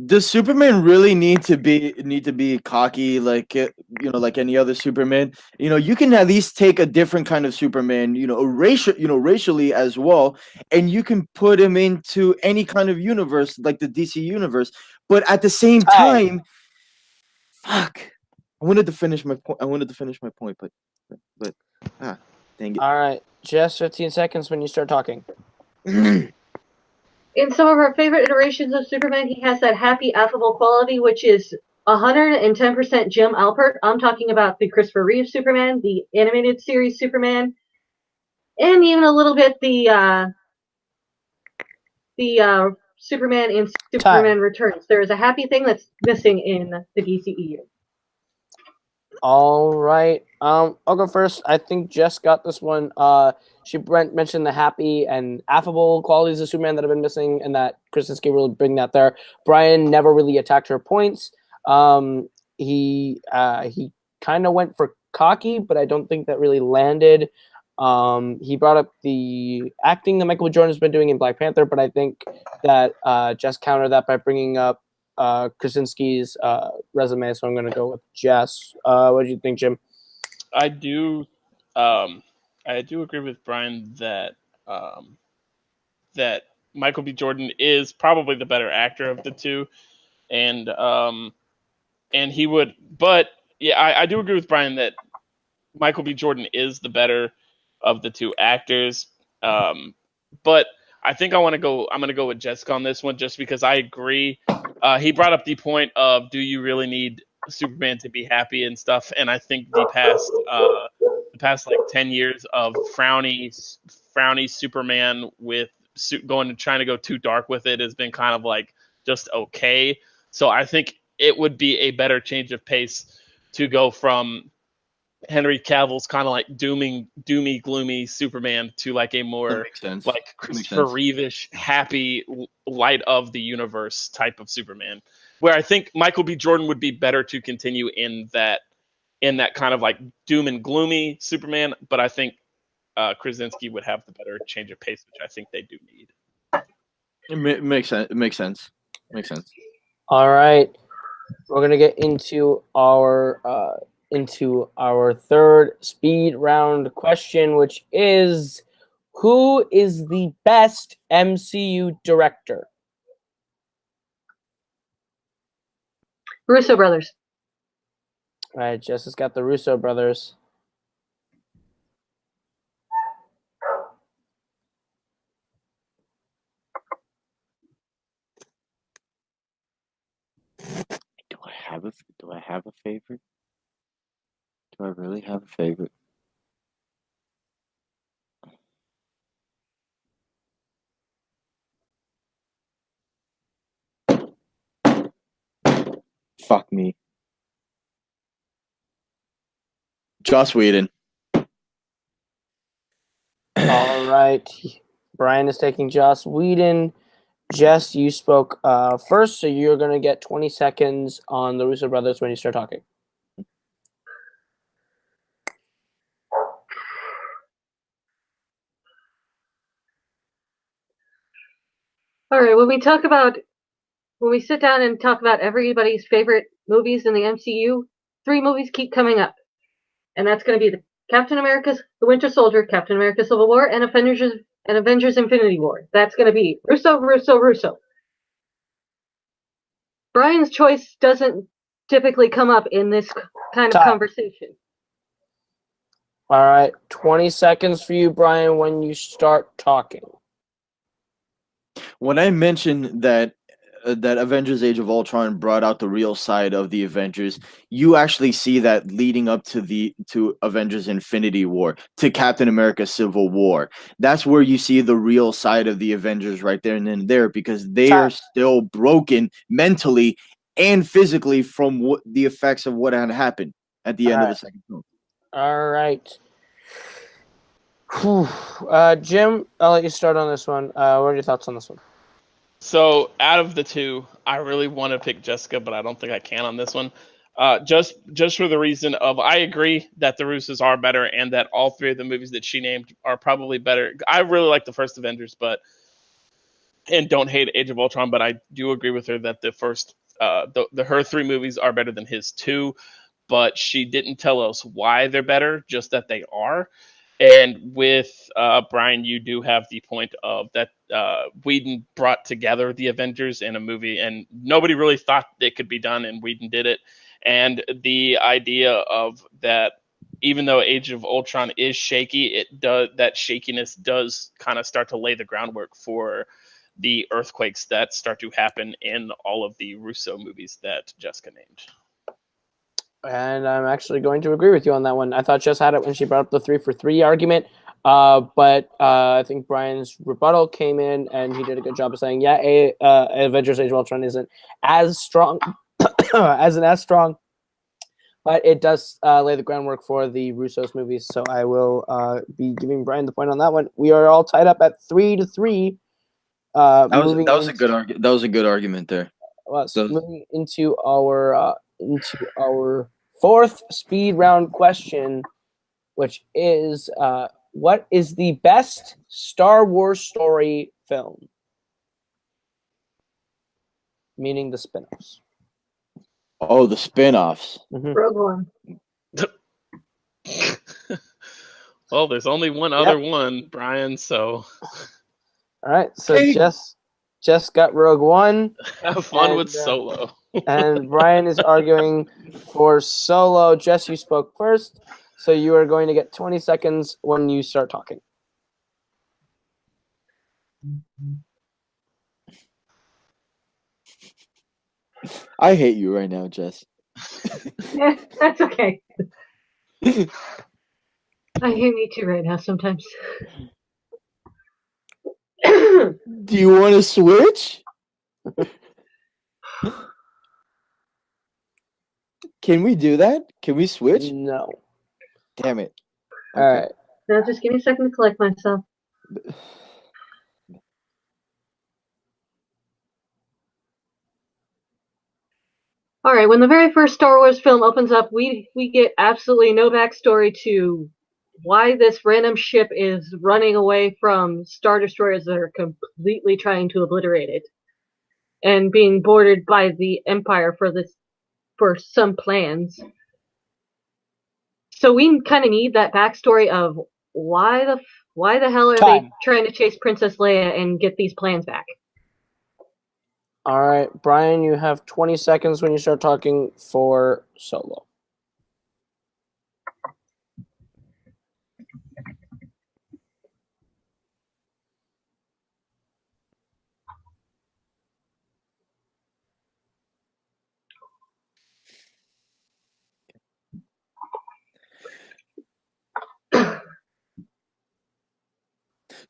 Does Superman really need to be cocky like like any other Superman? You can at least take a different kind of Superman, racially as well, and you can put him into any kind of universe like the DC universe. But at the same time, fuck, I wanted to finish my point, but dang it. All right, just 15 seconds when you start talking. In some of our favorite iterations of Superman, he has that happy, affable quality, which is 110% Jim Alpert. I'm talking about the Christopher Reeve Superman, the animated series Superman, and even a little bit the Superman in Superman Returns. There is a happy thing that's missing in the DCEU. All right. I'll go first. I think Jess got this one. She mentioned the happy and affable qualities of Superman that have been missing, and that Krasinski really bring that there. Brian never really attacked her points. He kind of went for cocky, but I don't think that really landed. He brought up the acting that Michael B. Jordan has been doing in Black Panther, but I think that Jess countered that by bringing up Krasinski's resume, so I'm going to go with Jess. What do you think, Jim? I do agree with Brian that that Michael B. Jordan is probably the better actor of the two, and he would. But yeah, I do agree with Brian that Michael B. Jordan is the better of the two actors. But I think I'm going to go with Jessica on this one, just because I agree. He brought up the point of, do you really need Superman to be happy and stuff? And I think the past like 10 years of frowny Superman with going and trying to go too dark with it has been kind of like just okay. So I think it would be a better change of pace to go from Henry Cavill's kind of like doomy, gloomy Superman to like a more makes sense. like Christopher Reeve-ish, happy, light of the universe type of Superman. Where I think Michael B. Jordan would be better to continue in that kind of like doom and gloomy Superman, but I think Krasinski would have the better change of pace, which I think they do need. It makes sense. It makes sense. Makes sense. All right, we're gonna get into our third speed round question, which is, who is the best MCU director? Russo brothers. All right, Jess has got the Russo brothers. Do I have a favorite? Do I really have a favorite? Fuck me. Joss Whedon. All right, Brian is taking Joss Whedon. Jess, you spoke first, so you're going to get 20 seconds on the Russo brothers when you start talking. All right, when we sit down and talk about everybody's favorite movies in the MCU, 3 movies keep coming up. And that's going to be the Captain America's The Winter Soldier, Captain America Civil War, and Avengers Infinity War. That's going to be Russo. Brian's choice doesn't typically come up in this kind of conversation. All right, 20 seconds for you, Brian, when you start talking. When I mentioned that Avengers Age of Ultron brought out the real side of the Avengers, you actually see that leading up to Avengers Infinity War, to Captain America Civil War. That's where you see the real side of the Avengers right there and then there, because they are still broken mentally and physically from the effects of what had happened at the end of the second film. All right. Jim, I'll let you start on this one. What are your thoughts on this one? So out of the 2, I really want to pick Jessica, but I don't think I can on this one. Just for the reason of, I agree that the Russos are better and that all 3 of the movies that she named are probably better. I really like the first Avengers, and don't hate Age of Ultron, but I do agree with her that the first, her 3 movies are better than his 2, but she didn't tell us why they're better, just that they are. And with Brian, you do have the point of that Whedon brought together the Avengers in a movie, and nobody really thought it could be done, and Whedon did it. And the idea of that, even though Age of Ultron is shaky, that shakiness does kind of start to lay the groundwork for the earthquakes that start to happen in all of the Russo movies that Jessica named. And I'm actually going to agree with you on that one. I thought Jess had it when she brought up the 3 for 3 argument, but I think Brian's rebuttal came in, and he did a good job of saying, Avengers Age of Ultron isn't as strong, as strong, but it does lay the groundwork for the Russo's movies. So I will be giving Brian the point on that one. We are all tied up at 3-3. That was a good argument there. Moving into our 4th speed round question, which is, what is the best Star Wars story film? Meaning the spin-offs. Oh, the spin-offs. Mm-hmm. Rogue One. Well, there's only one other one, Brian, so... All right, so Jess got Rogue One. Have fun with Solo. And Brian is arguing for Solo. Jess, you spoke first, so you are going to get 20 seconds when you start talking. I hate you right now, Jess. Yeah, that's okay. I hate me too right now sometimes. Do you want to switch? Can we do that? Can we switch? No. Damn it. All right. Now just give me a second to collect myself. All right, when the very first Star Wars film opens up, we get absolutely no backstory to why this random ship is running away from Star Destroyers that are completely trying to obliterate it, and being boarded by the Empire for some plans. So we kind of need that backstory of why the hell are they trying to chase Princess Leia and get these plans back? All right, Brian, you have 20 seconds when you start talking for Solo.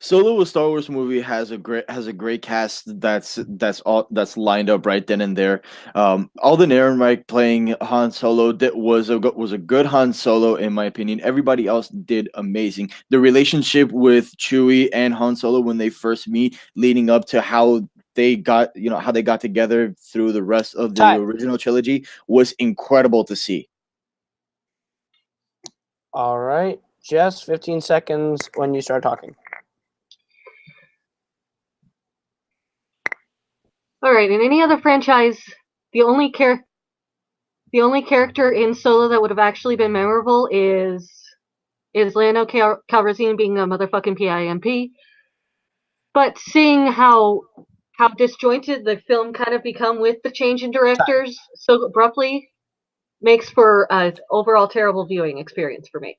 Solo, a Star Wars movie, has a great cast that's lined up right then and there. Alden Ehrenreich playing Han Solo was a good Han Solo in my opinion. Everybody else did amazing. The relationship with Chewie and Han Solo when they first meet, leading up to how they got together through the rest of the original trilogy, was incredible to see. All right, Jess, 15 seconds when you start talking. All right, in any other franchise, the only character in Solo that would have actually been memorable is Lando Calrissian being a motherfucking PIMP. But seeing how disjointed the film kind of become with the change in directors so abruptly makes for an overall terrible viewing experience for me.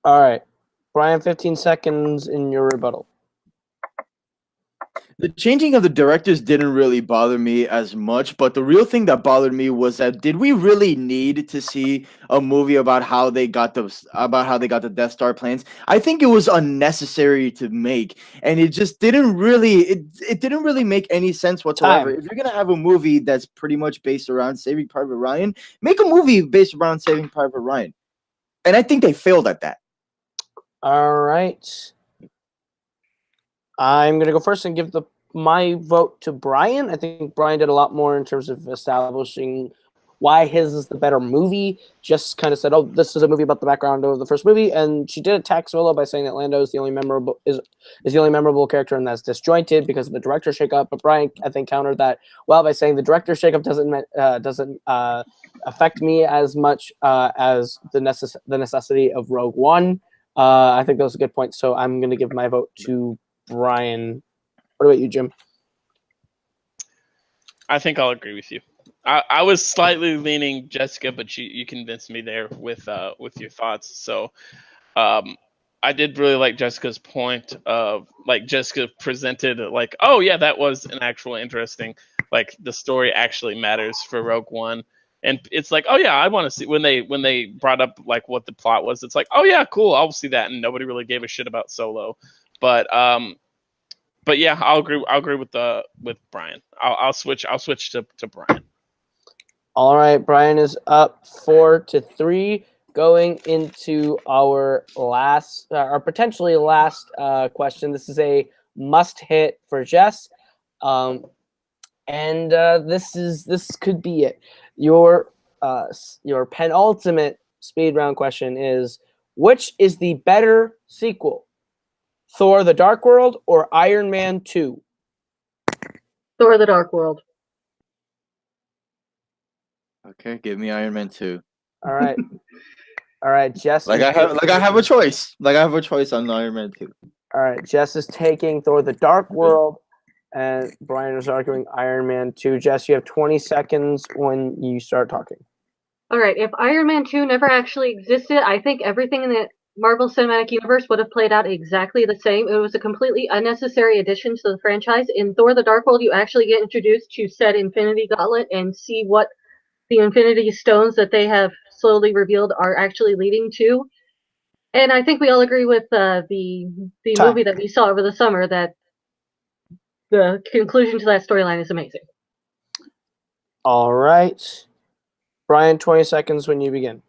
All right, Brian, 15 seconds in your rebuttal. The changing of the directors didn't really bother me as much, but the real thing that bothered me was that did we really need to see a movie about how they got the Death Star plans? I think it was unnecessary to make, and it just didn't really make any sense whatsoever. If you're gonna have a movie that's pretty much based around Saving Private Ryan, make a movie based around Saving Private Ryan, and I think they failed at that. All right. I'm going to go first and give my vote to Brian. I think Brian did a lot more in terms of establishing why his is the better movie. Just kind of said, "Oh, this is a movie about the background of the first movie," and she did attack Solo by saying that Lando is the only memorable character, and that's disjointed because of the director shakeup. But Brian, I think, countered that by saying the director shakeup doesn't affect me as much as the necessity of Rogue One. I think that was a good point. So I'm going to give my vote to Brian. What about you, Jim? I think I'll agree with you. I was slightly leaning Jessica, but you convinced me there with your thoughts. So I did really like Jessica's point of, like, Jessica presented like, oh yeah, that was an actual interesting, like, the story actually matters for Rogue One. And it's like, oh yeah, I want to see when they brought up like what the plot was. It's like, oh yeah, cool, I'll see that. And nobody really gave a shit about Solo, but yeah, I'll agree with Brian. I'll switch to Brian. All right, Brian is up 4-3, going into our last, or potentially last question. This is a must hit for Jess, and this could be it. Your penultimate speed round question is: which is the better sequel, Thor: The Dark World or Iron Man 2? Thor: The Dark World. Okay, give me Iron Man 2. All right. All right, Jess. I have a choice. I have a choice on Iron Man 2. All right, Jess is taking Thor: The Dark World, and Brian is arguing Iron Man 2. Jess, you have 20 seconds when you start talking. All right, if Iron Man 2 never actually existed, I think everything in the Marvel Cinematic Universe would have played out exactly the same. It was a completely unnecessary addition to the franchise. In Thor: The Dark World, you actually get introduced to said Infinity Gauntlet and see what the Infinity Stones that they have slowly revealed are actually leading to. And I think we all agree with the Time. movie that we saw over the summer that the conclusion to that storyline is amazing. All right. Brian, 20 seconds when you begin.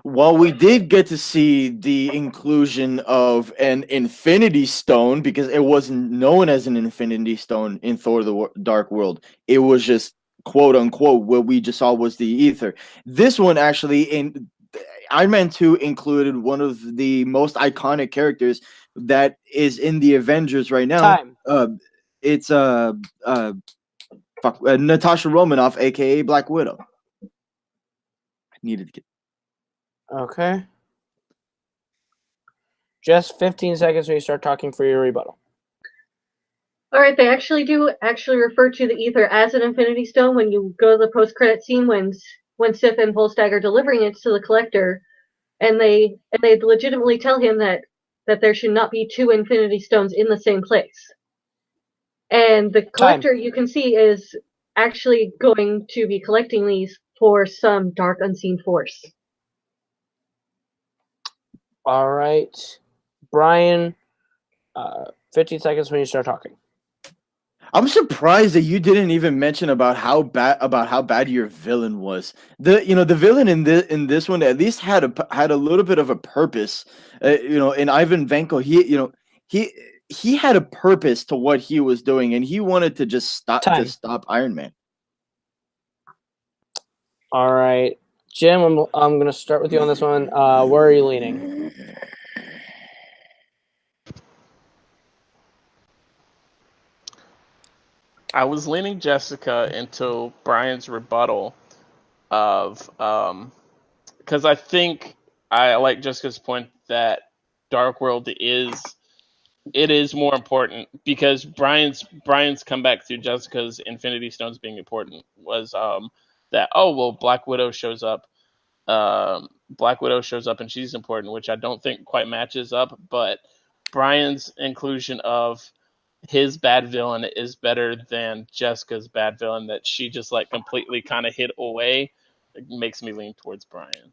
Well, we did get to see the inclusion of an Infinity Stone because it wasn't known as an Infinity Stone in Thor: The Dark World. It was just quote unquote what we just saw was the ether. This one actually in Iron Man 2 included one of the most iconic characters that is in the Avengers right now. Time. It's Natasha Romanoff, aka Black Widow. I needed to get. Okay. Just 15 seconds when you start talking for your rebuttal. All right, they actually do refer to the ether as an Infinity Stone when you go to the post-credit scene when Sif and Volstagg are delivering it to the Collector, and they legitimately tell him that there should not be two Infinity Stones in the same place. And the Collector, you can see, is actually going to be collecting these for some dark unseen force. All right. Brian, 15 seconds when you start talking. I'm surprised that you didn't even mention about how bad your villain was. The villain in this one at least had a little bit of a purpose. In Ivan Vanko, he had a purpose to what he was doing, and he wanted to just stop Iron Man. All right, Jim, I'm gonna start with you on this one. Where are you leaning? I was leaning Jessica until Brian's rebuttal of because I think I like Jessica's point that Dark World is more important because Brian's comeback to Jessica's Infinity Stones being important was that Black Widow shows up. Black Widow shows up and she's important, which I don't think quite matches up, but Brian's inclusion of his bad villain is better than Jessica's bad villain that she just like completely kind of hid away. It makes me lean towards Brian.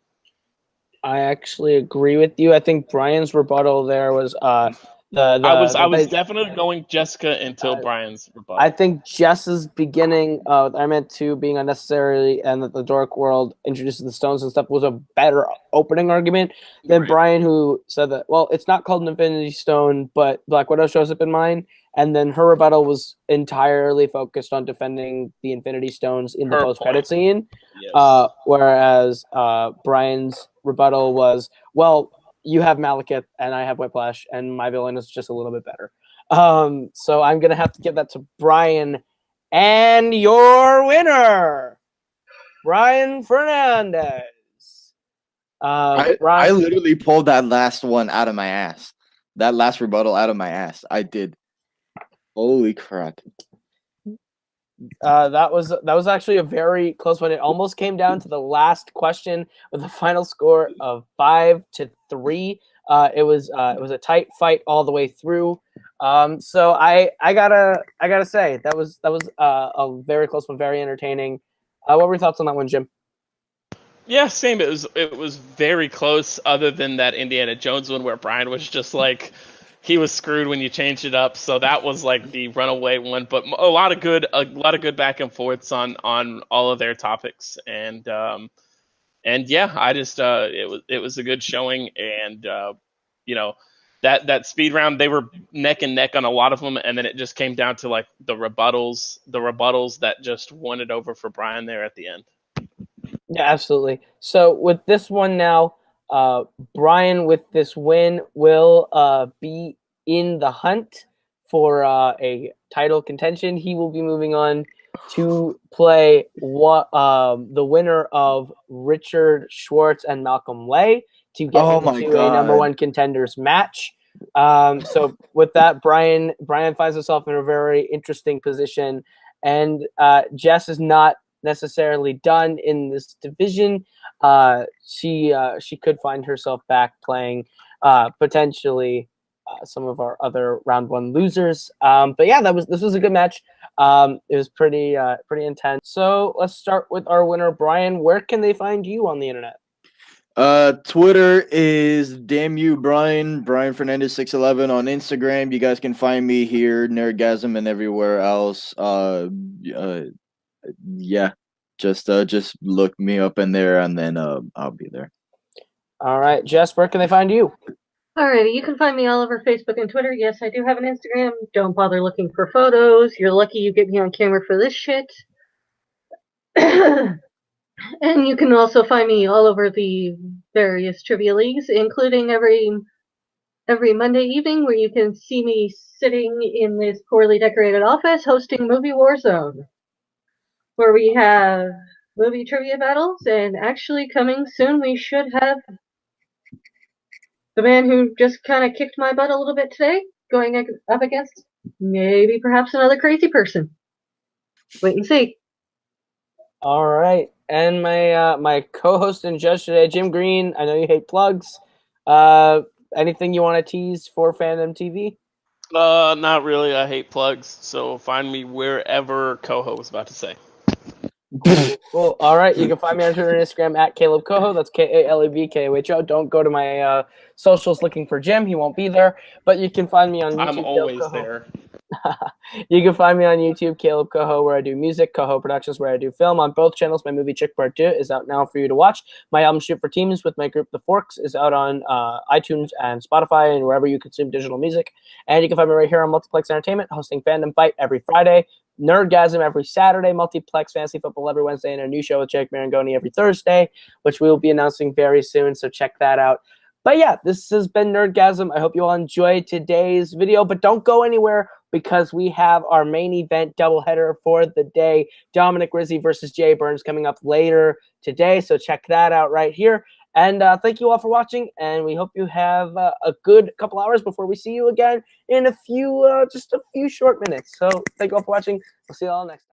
I actually agree with you. I think Brian's rebuttal there was I was definitely going Jessica until Brian's rebuttal. I think Jess's beginning of Iron Man 2 being unnecessarily and that the Dark World introduces the stones and stuff was a better opening argument than Brian, who said that, well, it's not called an Infinity Stone, but Black Widow shows up in mine. And then her rebuttal was entirely focused on defending the Infinity Stones in the post-credit scene. Yes. Whereas Brian's rebuttal was, well, you have Malekith and I have Whiplash, and my villain is just a little bit better. So I'm going to have to give that to Brian. And your winner, Brian Fernandez. I literally pulled that last one out of my ass. That last rebuttal out of my ass. I did. Holy crap. That was actually a very close one. It almost came down to the last question with a final score of 5-3. It was a tight fight all the way through. So I gotta say that was a very close one, very entertaining. What were your thoughts on that one, Jim? Yeah, same. It was very close. Other than that Indiana Jones one where Brian was just like, he was screwed when you changed it up. So that was like the runaway one. But a lot of good back and forths on all of their topics. And yeah, I just it was a good showing. And that speed round, they were neck and neck on a lot of them, and then it just came down to like the rebuttals that just won it over for Brian there at the end. Yeah, absolutely. So with this one now, Brian with this win will be in the hunt for a title contention. He will be moving on to play the winner of Richard Schwartz and Malcolm Lay to get into a number one contenders match. So with that, Brian finds himself in a very interesting position, and Jess is not necessarily done in this division. She could find herself back playing potentially some of our other round one losers. But yeah, this was a good match. It was pretty intense. So let's start with our winner, Brian. Where can they find you on the internet? Twitter is damn you Brian Fernandez 611 on Instagram. You guys can find me here, Nerdgasm, and everywhere else. Yeah, just look me up in there, and then I'll be there. All right, Jess, where can they find you? Alrighty, you can find me all over Facebook and Twitter. Yes, I do have an Instagram. Don't bother looking for photos. You're lucky you get me on camera for this shit. And you can also find me all over the various trivia leagues, including every Monday evening, where you can see me sitting in this poorly decorated office hosting Movie Warzone, where we have movie trivia battles, and actually coming soon we should have the man who just kind of kicked my butt a little bit today going up against maybe perhaps another crazy person. Wait and see. All right, and my co-host and judge today, Jim Green. I know you hate plugs. Anything you want to tease for Fandom TV? Not really. I hate plugs, so find me wherever Coho was about to say. Cool. All right, you can find me on Twitter and Instagram at Caleb Coho. That's KALEBKOHO. Don't go to my socials looking for Jim. He won't be there. But you can find me on YouTube. I'm always there. You can find me on YouTube, Caleb Coho, where I do music, Coho Productions, where I do film. On both channels, my movie Chick Part 2 is out now for you to watch. My album Shoot for Teams with my group The Forks is out on iTunes and Spotify and wherever you consume digital music. And you can find me right here on Multiplex Entertainment, hosting Fandom Fight every Friday, Nerdgasm every Saturday, Multiplex Fantasy Football every Wednesday, and a new show with Jake Marangoni every Thursday, which we will be announcing very soon, so check that out. But yeah, this has been Nerdgasm. I hope you all enjoyed today's video, but don't go anywhere because we have our main event doubleheader for the day, Dominic Rizzi versus Jay Burns, coming up later today, so check that out right here. And thank you all for watching, and we hope you have a good couple hours before we see you again in just a few short minutes. So thank you all for watching. We'll see you all next time.